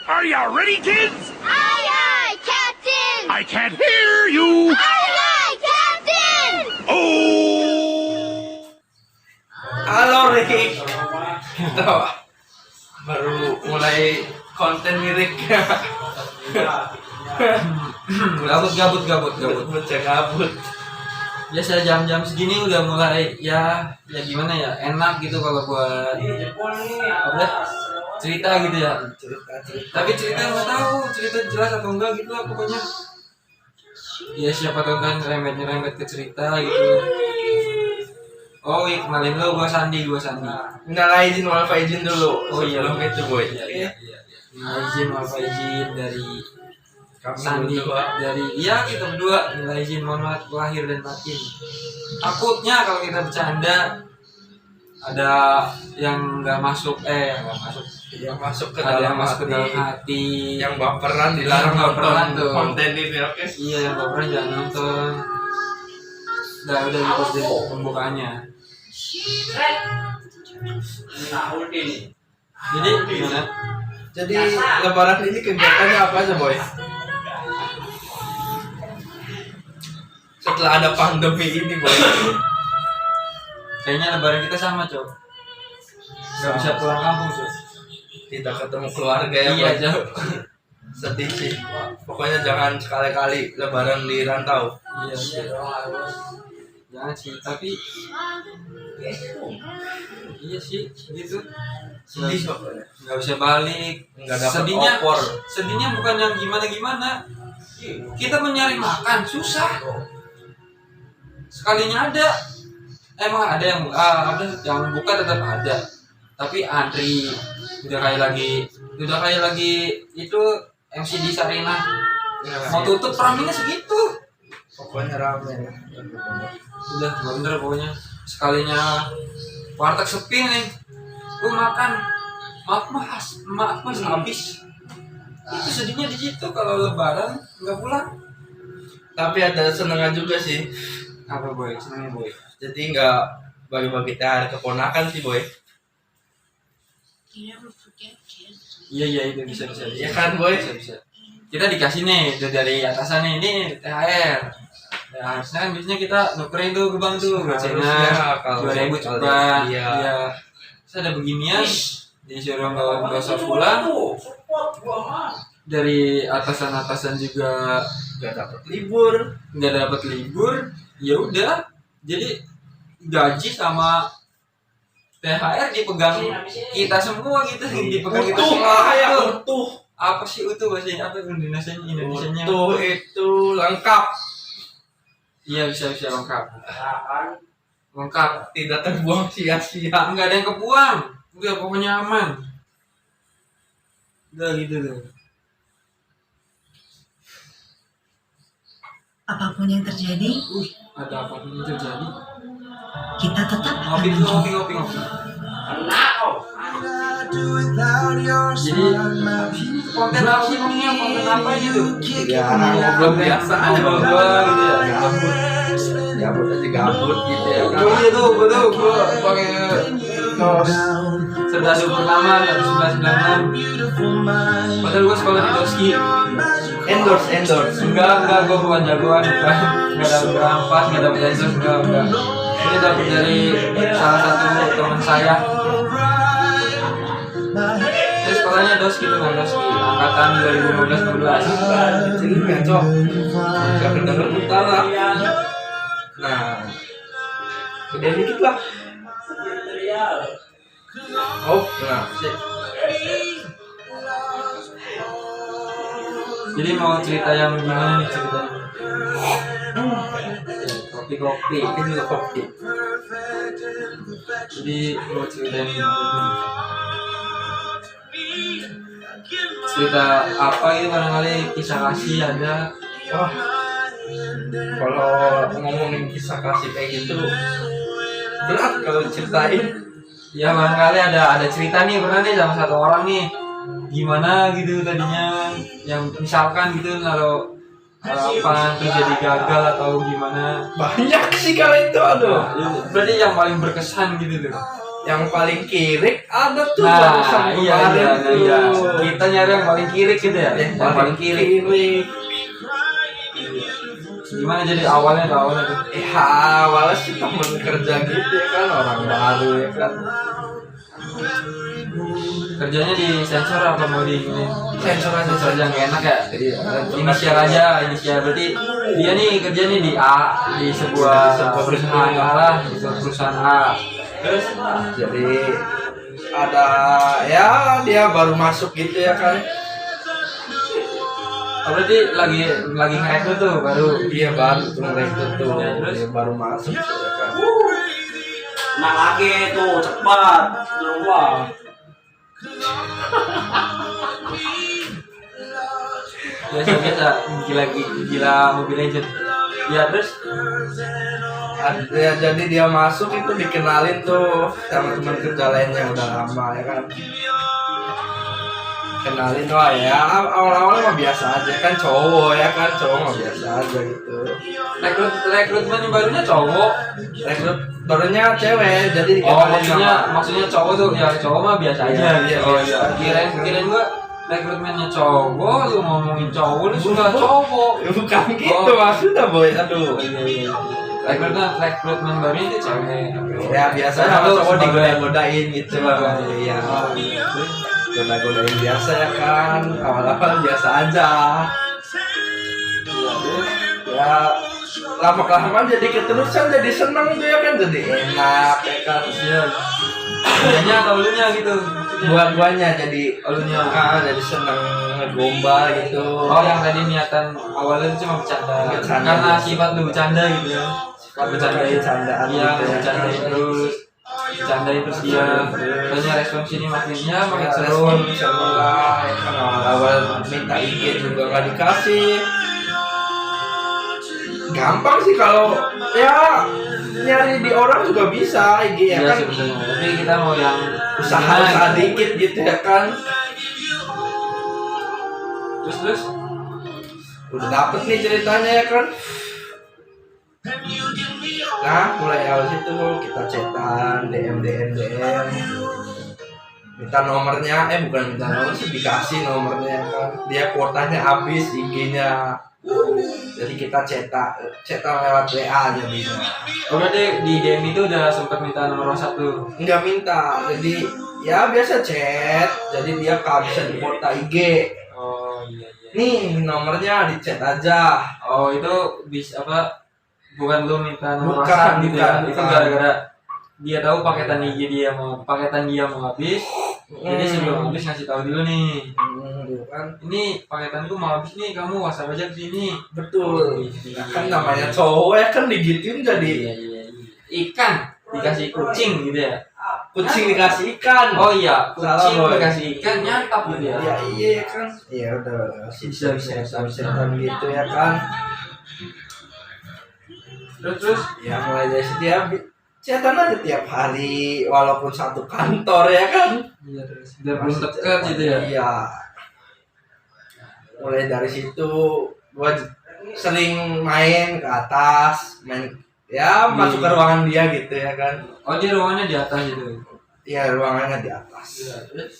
Are you ready, kids? Aye, aye, Captain! I can't hear you. Aye, aye, Captain! Oh! Halo Rick, kita baru mulai konten nih Rick. Gabut. Bocah gabut. Biasa jam-jam segini udah mulai ya gimana ya, enak gitu kalau buat apa cerita gitu ya. Tapi cerita nggak tahu cerita jelas atau enggak gitu lah pokoknya. Ya siapa tahu kan nyerempet ke cerita gitu. Oh iya, kenalin lo, gua Sandi. Minal aidin wal faizin dulu. Oh iya, sebelum itu boy. Iya. Izin maaf izin dari Kami Sandi, berdua. dari kita berdua. Minal izin mohon maaf lahir dan batin. Takutnya kalau kita bercanda ada yang nggak masuk, Yang masuk ke ada dalam yang masuk ke dalam hati, hati. yang baperan dilarang Yang baperan nonton tuh. konten ini, oke? Iya, yang baperan jangan nonton. Udah gitu dari pembukaannya. Jadi gimana? Jadi Lebaran ini kegiatannya apa aja boy? Setelah ada pandemi ini boy. Kayaknya lebaran kita sama, Cok. Gak bisa pulang kampung, Cok. Tidak ketemu keluarga ya Iya, boy. Cok. Sedih sih. Pokoknya jangan sekali-kali Lebaran di rantau. Iya. Jangan sih, tapi iya sih, gitu. Sedih pokoknya. Nggak bisa balik. Nggak dapet Sedihnya, opor. sedihnya bukan yang gimana. Kita mencari makan susah. Sekalinya ada, emang ada yang buka tetap ada. Tapi antri udah kayak lagi itu MC di Sarina. Mau tutup ramenya segitu. Pokoknya rame. Udah nggak bener pokoknya. Sekalinya warteg sepi nih, gue makan maaf mas habis. Itu sedihnya di situ kalau lebaran nggak pulang. Tapi ada senengan juga sih. Apa boy, senangnya boy? Jadi nggak bagi-bagi THR keponakan sih boy. Iya itu bisa. Iya kan, boy? Bisa. Kita dikasih nih dari atasan nih, ini THR. Ya, harusnya kan biasanya kita nukerin tuh ke bank tuh, Harusnya kalau 2.000 coba. iya. Iya. Terus ada beginian disuruh nggak usah pulang. Dari atasan juga Nggak dapat libur. nggak dapat libur, ya udah. Jadi gaji sama THR dipegang kita semua gitu, dipegang kita Utuh, semua. kayak Tuh. utuh. Apa sih utuh bahasanya? Apa Indonesianya? Utuh itu lengkap. Iya bisa lengkap. Tidak terbuang sia-sia. Nggak ada yang kebuang. Udah pokoknya aman. Udah gitu tuh. Apapun yang terjadi, Ada apa yang terjadi? kita tetap akan Ngopi. mencoba. Jadi konten apa sih ngomongnya? Konten apa gitu? Ya, ngobrol biasa aja Ngobrol gitu ya. Gabut aja gabut gitu ya kan. Gue pakai kaos Serdadu pertama 1996. Padahal gue sekolah di Doski. Endorse. Enggak, gue bukan jagoan, enggak dapet rampas, enggak dapet endorse, enggak. Ini dapet dari salah satu teman saya. Saya sekolahnya Doski tuh, Doski, angkatan 2015-16. Kecilnya cok. Gak kedenger utara. Nah, gede dikit lah. Oh, nah, sih. Jadi mau cerita yang gimana nih ceritanya? Kopi. Ini juga kopi. Jadi mau cerita yang gimana? Cerita apa itu barangkali kisah kasih ada. Wah, kalau ngomongin kisah kasih kayak gitu berat kalau ceritain. Ya barangkali ada cerita nih pernah nih sama satu orang nih. Gimana gitu tadinya yang misalkan gitu kalau apa terjadi gagal atau gimana. Banyak sih kalau itu, aduh. Nah, berarti yang paling berkesan gitu tuh. yang paling kirik ada tuh Nah, barusan iya, kemarin iya. tuh. Kita nyari yang paling kiri gitu ya. Yang Yang paling kiri. Gimana jadi awalnya tuh? Ya awalnya sih temen kerja gitu ya kan, orang baru ya kan. Kerjanya di sensor apa mau di ini? Sensor aja. Sensor aja nggak enak ya. Iya. Inisial aja, inisial berarti dia nih kerja nih di A di sebuah perusahaan A lah, di sebuah perusahaan A. Terus Jadi ada ya dia baru masuk gitu ya kan. berarti lagi ngerekrut tuh baru. Dia baru tuh ngerekrut tuh. Ya, terus? Dia baru masuk ya kan. Nah lagi tuh cepat luar. Biasa gila Mobile Legend. Ya terus Ya, jadi dia masuk itu dikenalin tuh sama teman kerja lainnya yang udah lama ya kan. Kenalin, wah ya awal-awal mah biasa aja kan, cowok ya kan, cowok mah biasa aja gitu. rekrutmen barunya cowok. Rekrut barunya cewek, jadi Oh dikenalin maksudnya cowok tuh ya cowok mah biasa aja. Iya, Oh biasa iya. aja. Kirain gua rekrutmennya cowok, lu ngomongin cowok lu suka cowok. bukan gitu maksudnya boy, aduh. Iya. Rekrutmen baru itu cewek. Ya biasanya Lu cowok sebagai- digoda-godain gitu lah. Iya. Goda-godain biasa ya kan, awal-awal biasa aja. Ya lama-kelamaan jadi keterusan, jadi seneng tuh ya kan, jadi enak ya kan. Iya. Dianya atau lunya gitu. Dua-duanya jadi Elunya. jadi seneng ngegombal gitu. Oh yang tadi niatan awalnya itu cuma bercanda. Bercanda. Karena sifat lu bercanda gitu ya. Sifat bercandain. Bercandaan Iya, gitu ya. bercandain terus. Bercandain terus dia. Terusnya respon sini makin seru. Seru lah ya kan, awal-awal minta IG juga nggak dikasih. Gampang sih kalau ya nyari di orang juga bisa IG ya Iya kan. sebetulnya. Tapi kita mau yang Usaha dikit gitu ya kan. Terus Udah dapet nih ceritanya ya kan. Nah mulai awal situ kita chatan, DM. Minta nomornya, bukan minta nomor sih, dikasih nomornya ya kan. Dia kuotanya habis IG-nya. Jadi kita cetak lewat WA jadinya. oh berarti di DM itu udah sempat minta nomor WhatsApp tuh. Enggak minta, jadi ya biasa chat. Jadi dia kehabisan di kuota IG. Oh iya. Nih nomornya di chat aja. Oh itu bisa apa? Bukan lu minta nomor Bukan, WhatsApp gitu ya? bukan. Itu gara-gara dia tahu paketan dia mau habis. Jadi sebelum habis ngasih tahu dulu nih. Kan Ini paketanku mau habis nih, kamu WhatsApp aja ke sini. betul. Kan namanya cowok ya kan digituin jadi Iya. Ikan dikasih kucing gitu ya. kucing dikasih ikan. Oh iya, Salah, kucing Boy. dikasih ikan nyantap gitu ya. Ya iya kan. Ya udah Bisa. setan gitu ya kan. Terus Ya mulai dari situ ya chatan aja tiap hari walaupun satu kantor ya kan. iya terus biar belum dekat gitu ya. Iya. Mulai dari situ gua sering main ke atas, masuk ke ruangan dia gitu ya kan. Oh dia ruangannya di atas gitu. Iya ruangannya di atas. Iya, terus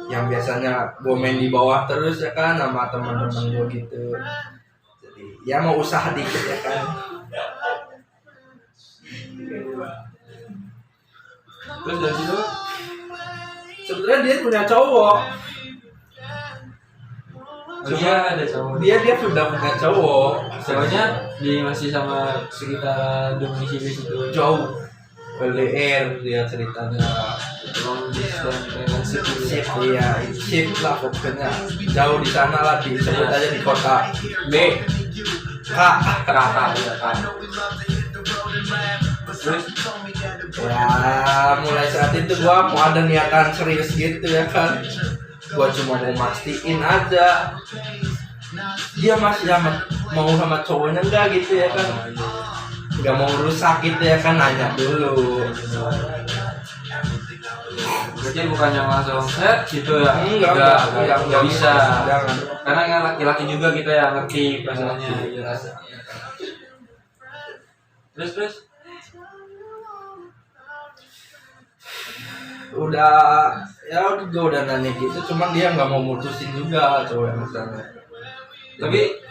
Yang biasanya gue main di bawah terus ya kan sama teman-teman gue gitu. Jadi ya mau usaha dikit ya kan. Terus dari situ Sebenarnya dia punya cowok. dia ada cowok. Dia sudah punya cowok. Cowoknya di masih sama sekitar domisili situ. Jauh. LDR dia ceritanya. Long distance relationship gitu ya. Sip, iya, sip lah pokoknya. Jauh di sana lah, disebut aja di kota B kakak ya kan. Terus Ya mulai saat itu gua mau ada niatan serius gitu ya kan. Gua cuma mau mastiin aja dia masih mau sama cowoknya enggak gitu ya kan. Enggak mau rusak gitu ya kan, nanya dulu. berarti bukan yang langsung set gitu ya. Enggak bisa. Jangan. Karena kan laki-laki juga kita yang ngerti masalahnya. gue udah nanya gitu, cuman dia nggak mau mutusin juga cowok yang sana. Tapi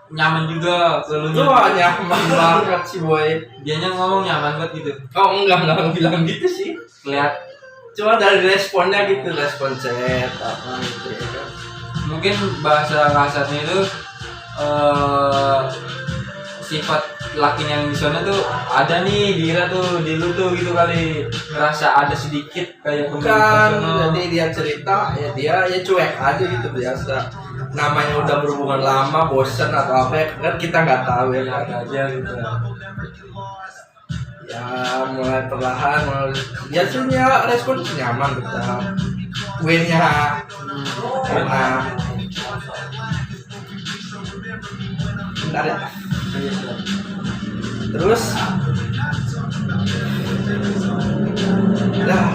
nyaman juga kalau Wah, nyaman banget sih boy. dianya ngomong nyaman banget gitu. Oh enggak bilang gitu sih. Lihat Cuma dari responnya gitu, respon chat apa gitu ya kan. mungkin bahasa kasarnya itu sifat lakinya yang di sana tuh ada nih Dira tuh di lu tuh gitu kali, ngerasa ada sedikit kayak Bukan, jadi dia cerita ya dia cuek aja gitu biasa. Namanya udah berhubungan lama, bosan atau apa ya kan kita nggak tahu ya kan. aja gitu. Ya mulai perlahan, biasanya respon nyaman tetap. Gue-nya enak. Bentar ya. Terus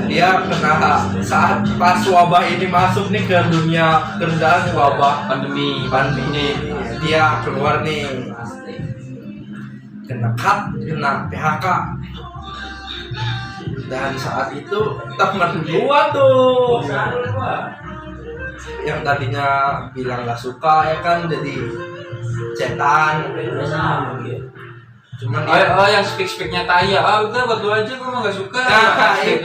dia kena saat pas wabah ini masuk nih ke dunia kerjaan, wabah pandemi ini dia keluar nih, kena cut, kena PHK. Dan saat itu temen gua tuh yang tadinya bilang gak suka ya kan, jadi cetan. Cuman yang speak-speaknya tai ya, udah buat lu aja, gua mah gak suka.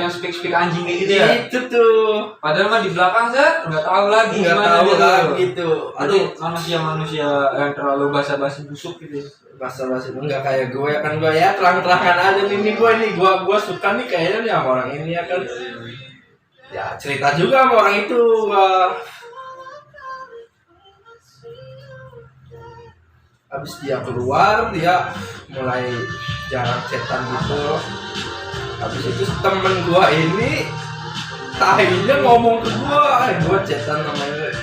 Yang speak anjing kayak gitu ya. Itu tuh. Padahal mah di belakang nggak tahu lagi Nggak gimana tahu dia lagi tuh. Aduh, manusia yang terlalu basa-basi busuk gitu. Basa-basi enggak kayak gue ya kan, gue ya terang-terangan aja gue suka nih kayaknya nih sama orang ini ya kan. Ya cerita juga sama orang itu gua. Habis dia keluar, dia mulai jarang chatan gitu. Habis itu temen gua ini tahinya ngomong ke gua, gua chatan sama dia.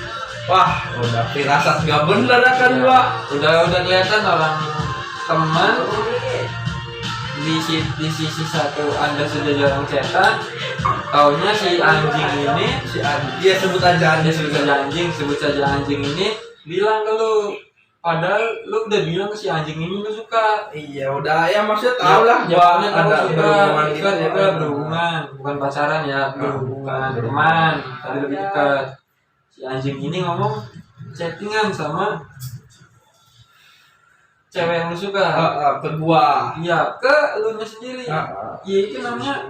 Wah, udah firasat gak bener kan gua. Udah kelihatan orang teman di sisi satu Anda sudah jarang chatan, taunya si anjing ini, Dia sebut aja sebut saja anjing ini bilang ke lu, padahal lu udah bilang ke si anjing ini lu suka. Iya udah ya, maksudnya tahu lah gua ada berhubungan gitu ya kan. Berhubungan, bukan pacaran ya, berhubungan teman, tapi lebih dekat. Si anjing ini ngomong chattingan sama cewek yang lu suka. Ke gua. Iya, ke lu nya sendiri. Ya itu namanya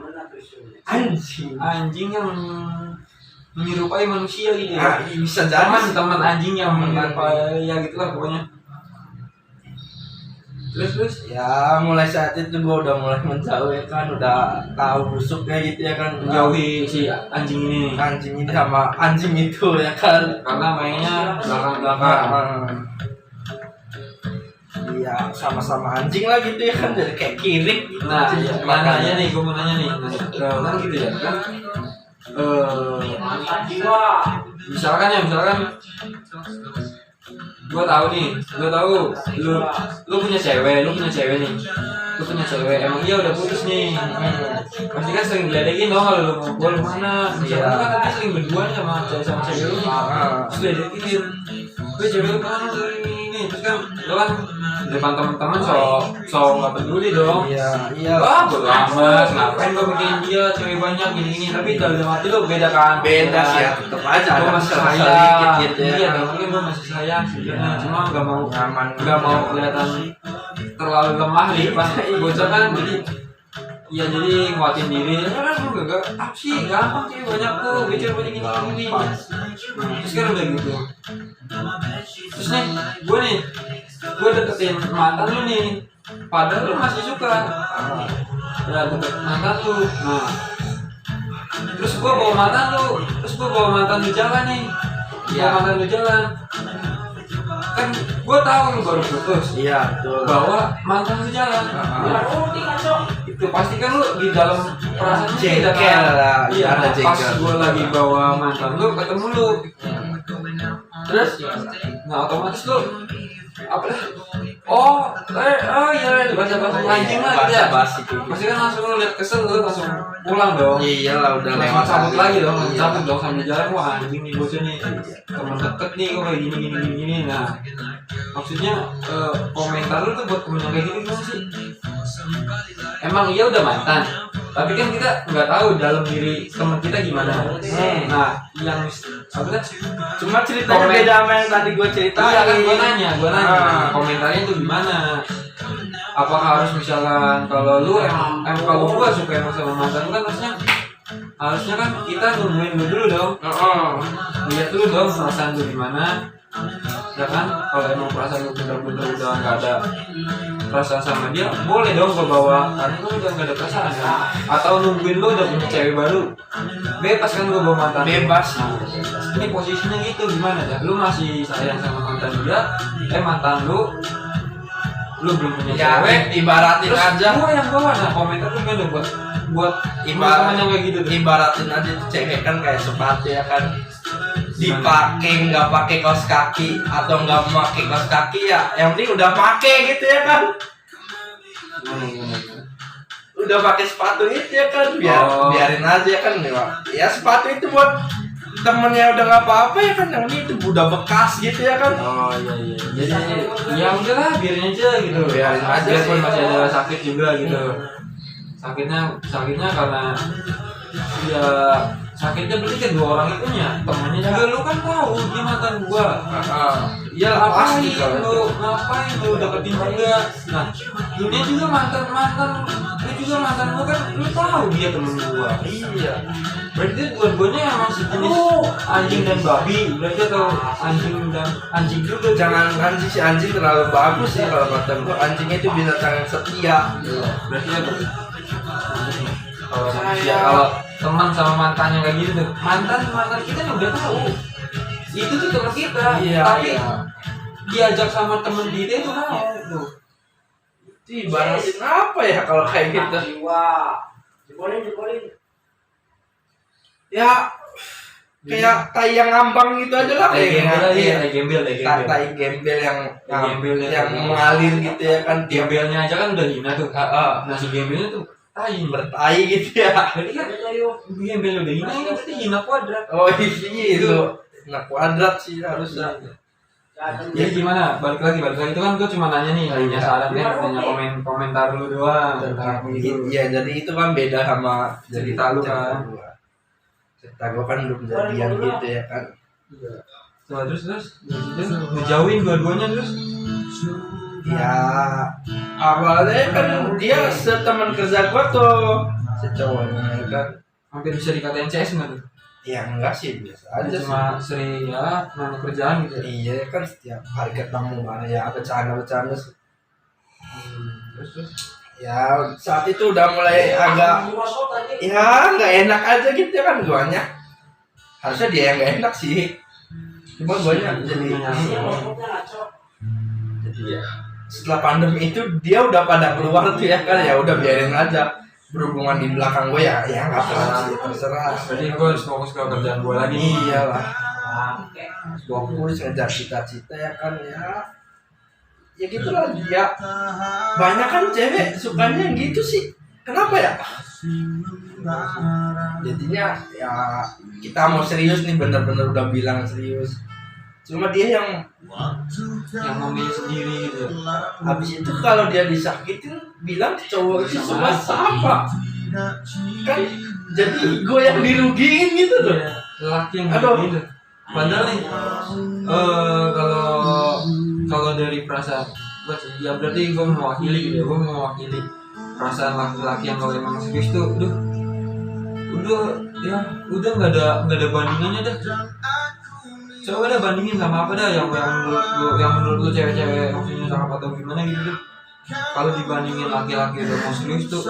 anjing yang menyerupai manusia gitu ya. Bisa jadi Teman anjing yang menyerupai, ya gitulah pokoknya. Terus ya mulai saat itu gua udah mulai menjauh ya kan, udah tahu busuknya gitu ya kan, menjauhi si anjing ini sama anjing itu ya kan, karena mainnya belakang-belakang. Iya, sama-sama anjing lah gitu ya kan, jadi kayak kirik gitu. Nah, nanya nih, gue mau nanya nih, kan gitu ya kan, misalkan gue tahu lu punya cewek nih, emang dia udah putus nih, pasti kan sering diledekin dong kalau lu ngobrol kemana, misalkan kan tadi sering berdua nih sama cewek lu nih, terus diledekin, cewek lu kemana ini, terus kan lu kan depan teman-teman so nggak peduli dong. Iya. Bodo amat, ngapain gue mikirin dia cewek banyak gini, tapi dalam hati lo beda kan? Beda sih ya, tetep aja gue ada masih masalah sayang gitu ya. Iya, mungkin gue masih sayang sebenarnya, cuma nggak mau kelihatan terlalu lemah di depan bocah kan, jadi nguatin diri. Gue gak apa sih, gampang sih, banyak tuh bicara banyak gini. Terus kan udah gitu. Terus nih, gue deketin mantan lu nih, padahal lu masih suka. Ya deket mantan lu. Nah, terus gue bawa mantan lu jalan nih. Kan gue tahu lu baru putus. Iya, betul. Bawa mantan lu jalan. Itu pasti kan lu di dalam perasaan lu beda kan. Iya, ada pas jengkel. gue lagi bawa mantan lu ketemu lu. Terus, nah otomatis lu apa? Iya, bahasa anjing lah gitu ya. Pasti kan langsung lu lihat kesel, lu langsung pulang dong. Iya lah, udah Langsung lewat cabut lagi dong, Iya. cabut dong sambil jalan. Wah anjing nih bocah nih, teman deket nih kok kayak gini. Nah, maksudnya komentar lu tuh buat temen yang kayak gini gimana sih? Emang iya udah mantan, Tapi kan kita nggak tahu dalam diri teman kita gimana. Nah, yang apa kan? Cuma ceritanya beda sama yang tadi gue ceritain. Iya kan, gue nanya, komentarnya itu gimana? Apakah harus misalkan kalau lu kalau gua suka emang sama mantan kan harusnya kan kita nungguin lu dulu dong. Lihat dulu dong perasaan lu gimana. Ya kan, kalau emang perasaan lu bener-bener udah nggak ada perasaan sama dia, boleh dong gua bawa, karena lu udah nggak ada perasaan kan. Atau nungguin lu udah punya cewek baru, bebas kan gua bawa mantan. Bebas. Ini posisinya gitu gimana ya? Lu masih sayang sama mantan dia, mantan lu belum punya cewek, ibaratin terus aja. Gua yang bawa, nah komentar tuh kan buat Ibaratnya kayak gitu tuh. Ibaratin aja tuh cewek kan kayak sepatu ya kan, dipakai nggak pakai kaos kaki atau nggak pakai kaos kaki ya yang penting udah pakai gitu ya kan. Udah pakai sepatu itu ya kan, biarin aja ya kan. Ya sepatu itu buat temennya udah nggak apa-apa ya kan, yang ini itu udah bekas gitu ya kan. Oh iya. Jadi ya udahlah, biarin aja gitu. Biarin aja biarpun sih. masih ada sakit juga gitu. Sakitnya karena ya sakitnya berarti kan dua orang itunya, temannya juga. Lu kan tahu dia mantan gua. Iya lah pasti kalau ngapain lu deketin juga. Nah, dia juga mantan lu juga mantan gua kan, lu tahu dia temen gua. iya. Berarti dua-duanya emang sejenis anjing dan babi, berarti atau anjing juga. Jangan anjing, si anjing terlalu bagus sih kalau kata gua. Anjingnya itu binatang yang setia. Berarti apa? Kalau manusia, kalau teman sama mantannya kayak gitu tuh, mantan kita yang udah tahu itu tuh teman kita, Iya, tapi iya. diajak sama temen kita itu mau tuh. Itu ibaratin apa ya kalau kayak gitu? Jebolin. Ya kayak tai yang ngambang gitu aja lah, Tai gembel. Tai gembel yang Gembel mengalir gitu ya kan. Gembelnya aja kan udah hina tuh. Nah si gembelnya tuh tai Bertai gitu ya. Berarti kan gembelnya udah hina, ini berarti hina kuadrat. Oh iya itu. Nah kuadrat sih harusnya. Jadi gimana? Balik lagi itu kan gue cuma nanya nih, nanya saran nanya komentar lu doang tentang itu. Iya jadi itu kan beda sama Cerita lu kan. Cerita gua kan belum jadian gitu ya kan. Coba terus ngejauhin dua-duanya terus. Ya awalnya kan dia seteman kerja gua tuh, secowoknya ya kan. Hampir bisa dikatain CS nggak tuh? Ya enggak sih, biasa aja sih. Cuma sering ya nanya kerjaan gitu. Iya kan setiap hari ketemu mana ya bercanda sih. Terus Ya saat itu udah mulai agak ya nggak enak aja gitu ya kan guanya. Harusnya dia yang nggak enak sih. Cuma guanya jadi ya. Setelah pandemi itu dia udah pada keluar tuh ya kan, ya udah biarin aja. Berhubungan di belakang gue ya nggak apa sih, terserah. berarti gue harus fokus ke kerjaan gue lagi. Iyalah. Fokus ngejar cita-cita ya kan ya. Ya gitulah dia. Banyak kan cewek sukanya yang gitu sih. Kenapa ya? Jadinya ya kita mau serius nih, bener-bener udah bilang serius. Cuma dia yang memilih sendiri gitu. habis itu kalau dia disakitin bilang cowok itu cuma sama. Kan jadi gue yang dirugiin gitu tuh. Lelaki yang Aduh. gitu. Padahal nih kalau dari perasaan ya berarti gue mewakili gitu ya, gue mewakili perasaan laki-laki yang kalau emang serius tuh udah nggak ada bandingannya dah. Coba dah bandingin sama apa dah yang menurut lu cewek-cewek maksudnya cakep atau gimana gitu tuh. Kalau dibandingin laki-laki udah mau serius tuh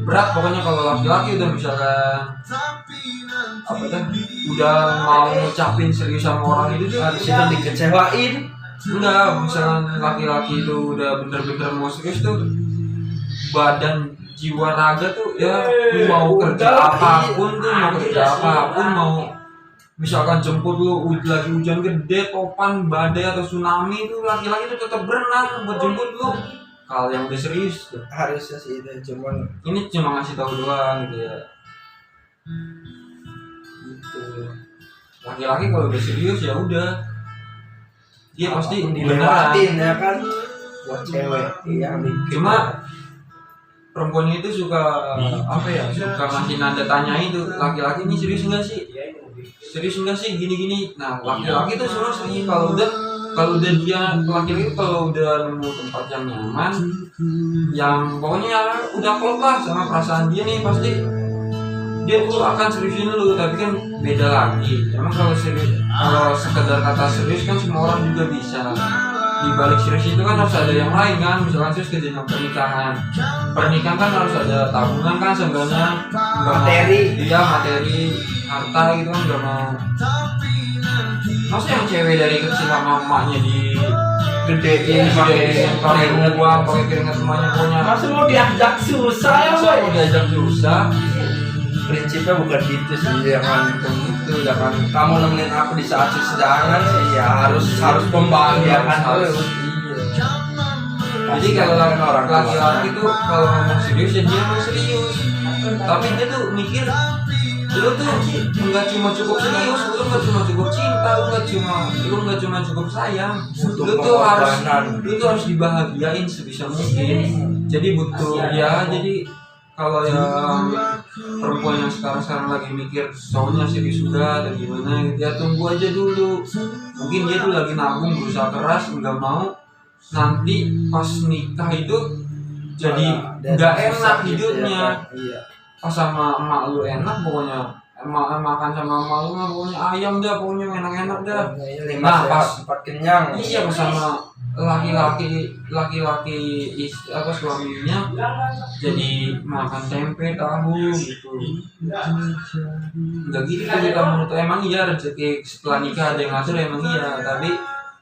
berat pokoknya. Kalau laki-laki udah misalkan apa dah udah mau ngucapin serius sama orang itu tuh Habis itu dikecewain. enggak, misalkan laki-laki itu udah bener-bener mau serius tuh badan jiwa raga tuh ya mau kerja apapun tuh, mau kerja apapun, mau misalkan jemput lu lagi hujan gede, topan, badai atau tsunami itu laki-laki tuh tetap berenang buat jemput lu. Kalau yang udah serius tuh Harusnya sih itu cuman ini cuma ngasih tahu doang gitu ya. Gitu. Laki-laki kalau udah serius ya udah dia pasti beneran. dilewatin ya kan buat cewek yang bikin. Cuma perempuan itu suka apa ya, suka ngasih nanda tanya itu, laki-laki ini serius enggak sih gini-gini. Nah laki-laki itu semua sering kalau udah dia laki-laki kalau udah nemu tempat yang nyaman, yang pokoknya udah klop lah sama perasaan dia nih, pasti dia tuh akan seriusin lu. Tapi kan beda lagi, emang kalau sekedar kata serius kan semua orang juga bisa. Di balik serius itu kan harus ada yang lain kan, misalkan serius ke jenjang pernikahan kan harus ada tabungan kan, seenggaknya materi, harta gitu kan. Gak mau masa yang cewek dari kecil sama emaknya gedein pakai uang, pakai keringat semuanya punya, masa mau diajak susah ya boy? Mau diajak susah. Prinsipnya bukan gitu sih, jangan gitu, jangan kamu nemenin aku di saat jangan sih ya, harus membahagiakan terus. Iya. Jadi kalau laki-laki tuh kalau ngomong serius ya dia mau serius, tapi dia tuh mikir lu tuh nggak cuma cukup serius, lu nggak cuma cukup cinta, lu nggak cuma cukup sayang, lu tuh harus dibahagiain sebisa mungkin. Jadi butuh ya, jadi kalau yang perempuan yang sekarang lagi mikir cowoknya serius sudah dan gimana gitu ya, tunggu aja dulu. Mungkin dia tuh lagi nabung, berusaha keras, nggak mau nanti pas nikah itu jadi nggak enak hidupnya. Pas sama emak lu enak, pokoknya makan sama emak lu pokoknya ayam dah, pokoknya enak-enak dah. Nah pas kenyang. Iya, pas sama laki-laki suaminya jadi makan tempe tahu gitu. Nggak gitu kita menurut, emang iya rezeki setelah nikah ada yang ngatur, emang iya, tapi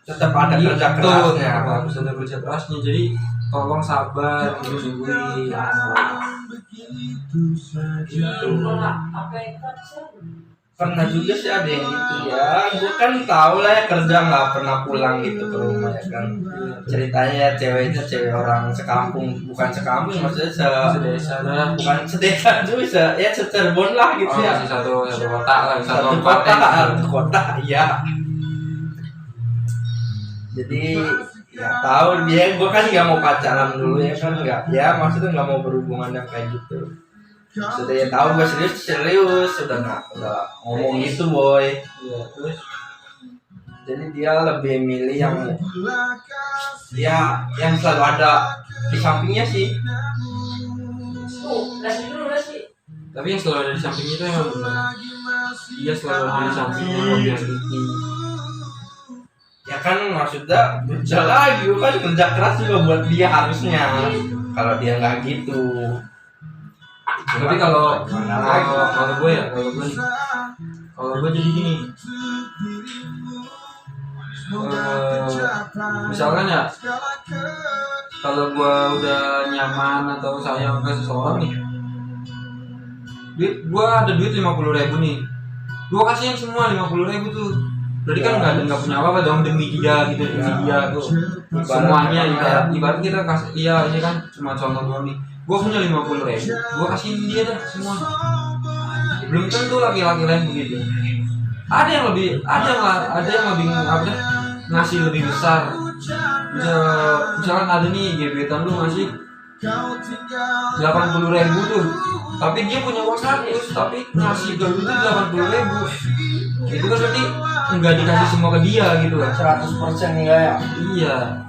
tetap ada kerja kerasnya, harus ada kerja kerasnya. Jadi tolong sabar, nungguin. Pernah juga sih ada yang gitu ya, gue kan tahu lah ya, kerja nggak pernah pulang gitu ke rumah ya kan. Ceritanya ya ceweknya cewek orang sekampung, bukan sekampung maksudnya sedesa lah, bukan sedesa juga, ya Cirebon lah gitu ya. Satu kota lah, satu kota ya. Jadi ya tahu dia, gue kan nggak mau pacaran dulu ya kan, nggak ya maksudnya nggak mau berhubungan yang kayak gitu. Sudah ya tahu gue serius sudah ngomong gitu boy ya, terus jadi dia lebih milih yang selalu ada di sampingnya sih. Tapi yang selalu ada di sampingnya itu emang benar, dia selalu ada di sampingnya lebih sedikit ya kan, maksudnya kerja lagi kan, kerja keras juga buat dia harusnya. Kalau dia nggak gitu. Tapi kalau gue jadi gini, misalkan ya, kalau gue udah nyaman atau sayang ke seseorang nih, gue ada duit 50.000 nih, gue kasihin semua 50.000 tuh. Berarti kan nggak punya apa-apa dong, demi dia gitu, demi dia tuh semuanya. Ibarat kita kasih, iya ini kan cuma contoh doang nih. Gue punya 50.000, gue kasihin dia dah semua. Belum tentu laki-laki lain begitu. Ada yang lebih ngasih lebih besar. Misalkan ada nih gebetan lu ngasih 80.000 tuh, tapi dia punya uang 100, tapi ngasih ke lu tuh 80.000. Itu kan berarti nggak dikasih semua ke dia gitu kan, 100% enggak ya? Iya.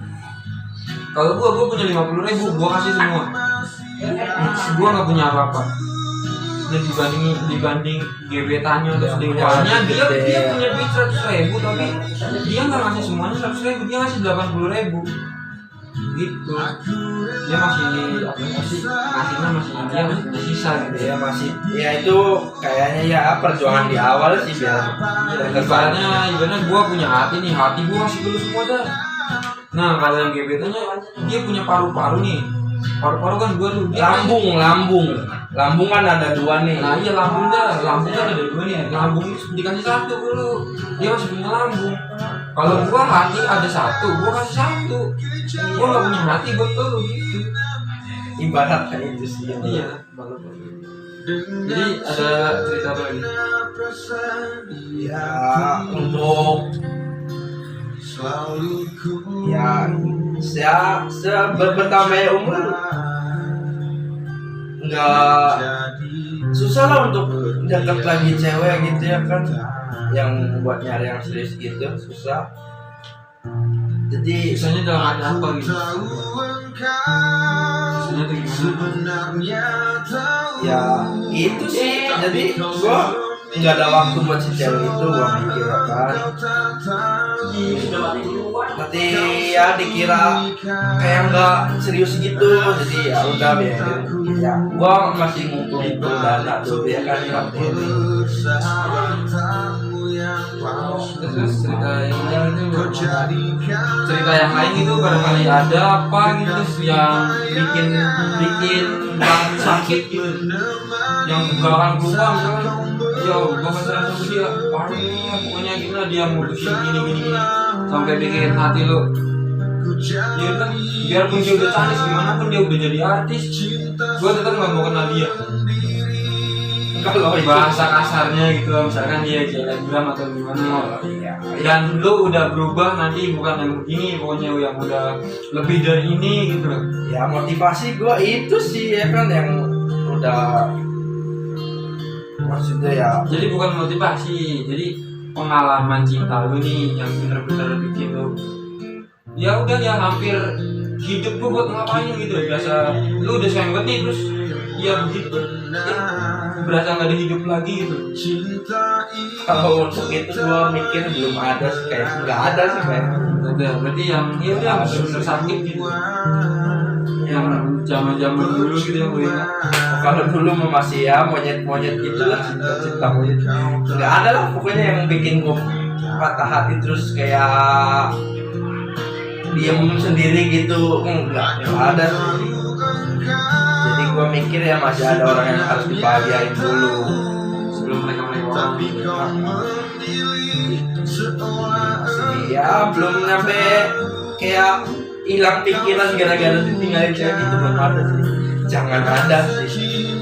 Kalau gue punya 50.000, gue kasih semua. Gue nggak punya apa-apa. Dan dibanding gebetannya atau selingkuhannya, dia punya duit 100.000, tapi dia nggak ngasih semuanya 100.000, dia ngasih 80.000 gitu. Dia ngasihnya masih dia masih punya sisa gitu ya, masih ya itu kayaknya ya perjuangan di awal sih biar ibaratnya gue punya hati nih, hati gue kasih dulu semua dah. Nah kalau yang gebetannya dia punya paru-paru nih, paru-paru kan gue tuh lambung kan ada 2 nih. Nah iya lambung kan ada 2 nih, lambung dikasih 1 dulu, dia masih punya lambung. Kalau gue hati ada 1, gue kasih 1. Gue nggak punya hati buat lu gitu. Ibarat kayak itu sih. Iya. Jadi ada cerita apa lagi? Ya untuk ya bertambahnya umur nggak susah lah untuk deket lagi cewek gitu ya kan, yang buat nyari yang serius gitu susah. Jadi Susahnya dalam arti apa gitu? Susahnya tuh gimana? ya itu sih, jadi gua nggak ada waktu buat si cewek itu, gua mikir kan nanti ya dikira kayak nggak serius gitu, jadi ya udah biarin ya, gua masih ngumpulin dana dulu ya kan waktu ini. Terus cerita yang lain itu cerita yang lain itu barangkali ada apa gitu yang bikin banget sakit gitu, yang gak akan lupa misalkan ya gue pacaran sama dia parah pokoknya gimana dia mutusin gini sampai bikin hati lo ya kan, biarpun dia udah cantik gimana pun dia udah jadi artis, gue tetap gak mau kenal dia. Kalau Bahasa kasarnya gitu, misalkan dia Instagram atau gimana, dan lu udah berubah nanti bukan yang begini, pokoknya yang udah lebih dari ini gitu loh. ya motivasi gua itu sih ya kan, yang udah maksudnya ya Jadi bukan motivasi, jadi pengalaman cinta lu nih yang bener-bener bikin lu ya udah ya hampir hidup gua buat ngapain gitu loh. Biasa lu udah sayang banget nih terus ya begitu berasa nggak ada hidup lagi gitu. kalau untuk itu gua mikir belum ada sih, kayak nggak ada sih kayak. Ada berarti yang ya udah bener-bener sakit gitu, yang zaman dulu gitu yang gue ingat. Kalau dulu mah masih ya monyet gitu lah, cinta monyet. Nggak ada lah pokoknya yang bikin gua patah hati terus kayak diam sendiri gitu, nggak ada sih. Jadi gua mikir ya masih ada orang yang harus dibahagiain dulu Sebelum mereka orang ya, belum nyampe kayak hilang pikiran gara-gara ditinggalin cewek gitu, belum ada sih, jangan ada sih.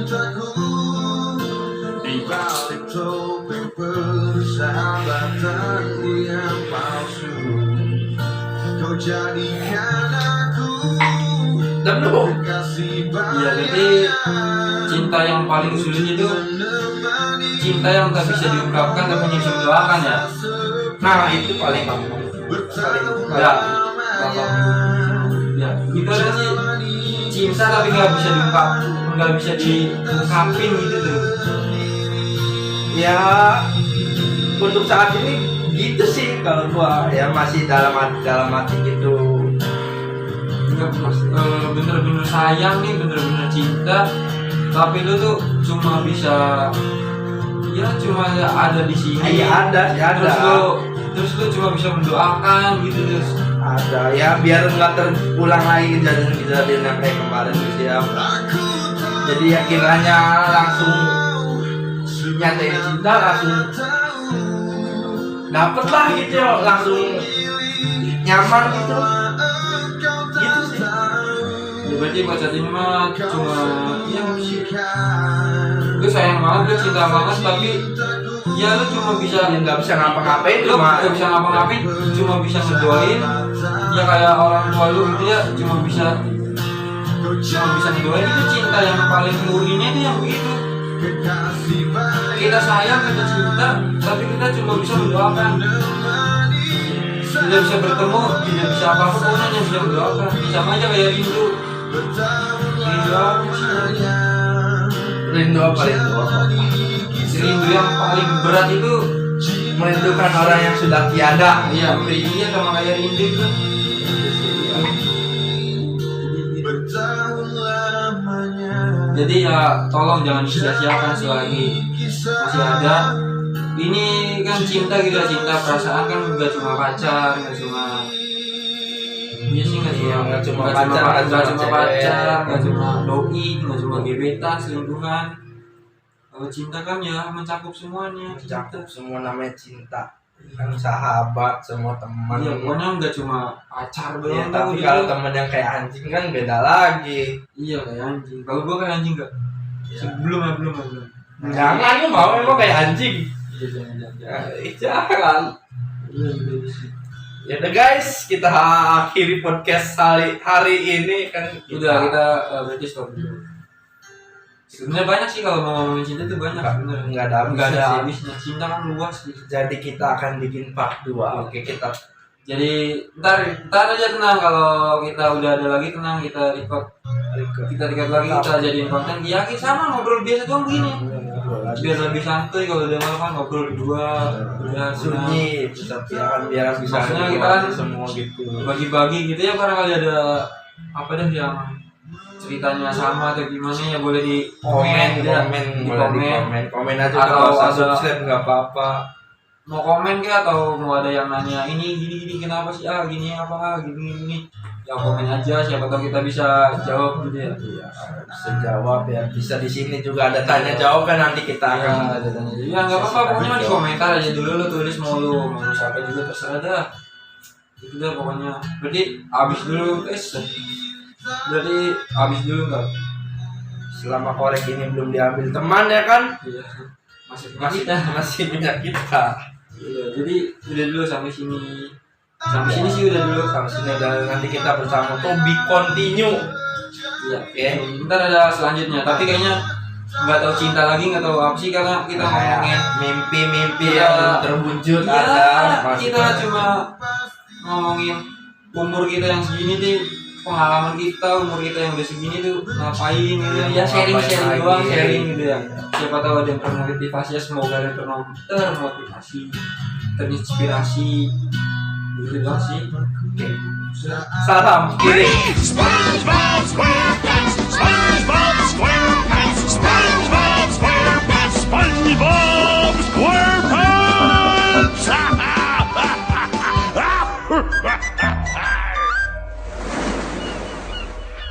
Dan lu iya, jadi cinta yang paling sulit itu cinta yang tak bisa diungkapkan tapi bisa didoakan ya. nah itu paling gampang, Ya, ya itu aja sih cinta tapi nggak bisa diungkapin gitu tuh. ya untuk saat ini gitu sih kalau gua ya, masih dalam hati gitu. Bener-bener sayang nih, bener-bener cinta, tapi lu tuh cuma bisa ya cuma ada di sini. Ya ada sih, ada. Terus lu cuma bisa mendoakan gitu terus. Ada ya, biar nggak terulang lagi kejadian yang kayak kemarin gitu ya. Jadi ya kiranya langsung nyatain cinta, langsung dapet lah gitu ya, langsung nyaman gitu. Gitu sih. Ya, berarti buat saat ini mah cuma ya lu sayang banget, lu cinta banget, tapi ya lu cuma bisa Nggak bisa ngapa-ngapain, lu nggak bisa ngapa-ngapain, cuma bisa ngedoain ya kayak orang tua lu gitu ya, cuma bisa ngedoain. Itu cinta yang paling murninya itu yang begitu. Kita sayang, kita cinta, tapi kita cuma bisa mendoakan. Tidak bisa bertemu, tidak bisa apa-apa, pokoknya hanya bisa mendoakan. Sama aja kayak rindu apa sih? Rindu apa? Rindu yang paling berat itu Merindukan orang yang sudah tiada. iya, iya sama kayak rindu itu. Jadi ya tolong jangan disia-siakan selagi masih ada. Ini kan cinta gitu, cinta perasaan kan nggak cuma pacar, nggak cuma iya sih, nggak cuma pacar, nggak cuma doi, nggak cuma gebetan, selingkuhan. Kalau cinta kan ya mencakup semuanya. Mencakup semua, namanya cinta. Kan sahabat, semua teman. Iya, pokoknya nggak cuma pacar doang. Ya, tapi kalau teman yang kayak anjing kan beda lagi. Iya kayak anjing. Kalau gua kayak anjing nggak? Belum. Jangan, lu mau emang kayak anjing. Jangan. Jangan. Ya udah guys, kita akhiri podcast hari ini kan. Udah kita berarti stop dulu. Sebenarnya banyak sih kalau mau ngomongin cinta tuh banyak sebenarnya. Nggak ada habisnya Nggak ada sih. habisnya. Cinta kan luas gitu. Jadi kita akan bikin part 2. Oke, kita Jadi ntar aja tenang, kalau kita udah ada lagi tenang, kita record lagi, kita jadiin konten. Ya sama ngobrol biasa doang begini. Biar lebih santuy, kalau udah malam kan ngobrol berdua, udah sunyi, tapi akan biar bisa maksudnya kita kan semua gitu. bagi-bagi gitu ya, barangkali ada apa dah yang ceritanya sama atau gimana ya boleh di komen gitu ya. Komen aja, atau kalau usah ada subscribe nggak apa-apa. mau komen kayak atau mau ada yang nanya ini gini kenapa sih gini apa gini ya komen aja, siapa tahu kita bisa jawab gitu ya. Iya, bisa jawab ya, bisa di sini juga ada tanya jawab kan, nanti kita akan ada tanya ya nggak apa-apa, pokoknya di komentar aja dulu, lu tulis mau siapa juga terserah dah itu dah pokoknya. Berarti abis dulu nggak selama korek ini belum diambil teman ya kan, iya masih punya kita. iya, jadi udah dulu sampai sini sih udah dulu. Sampai sini dan nanti kita bersama Tobi continue. Iya, Oke. ntar ada selanjutnya, tapi kayaknya nggak tahu cinta lagi, nggak tahu apa sih, karena kita ngomongin mimpi Iya. yang belum terwujud ya, ada. kita cuma ngomongin umur kita yang segini tuh, pengalaman kita umur kita yang udah segini tuh ngapain gitu ya, sharing Ngapain doang, lagi. sharing gitu ya. Siapa tahu ada yang termotivasi, ya semoga ada yang termotivasi, terinspirasi gitu doang sih. Salam kiri. SpongeBob SquarePants, SpongeBob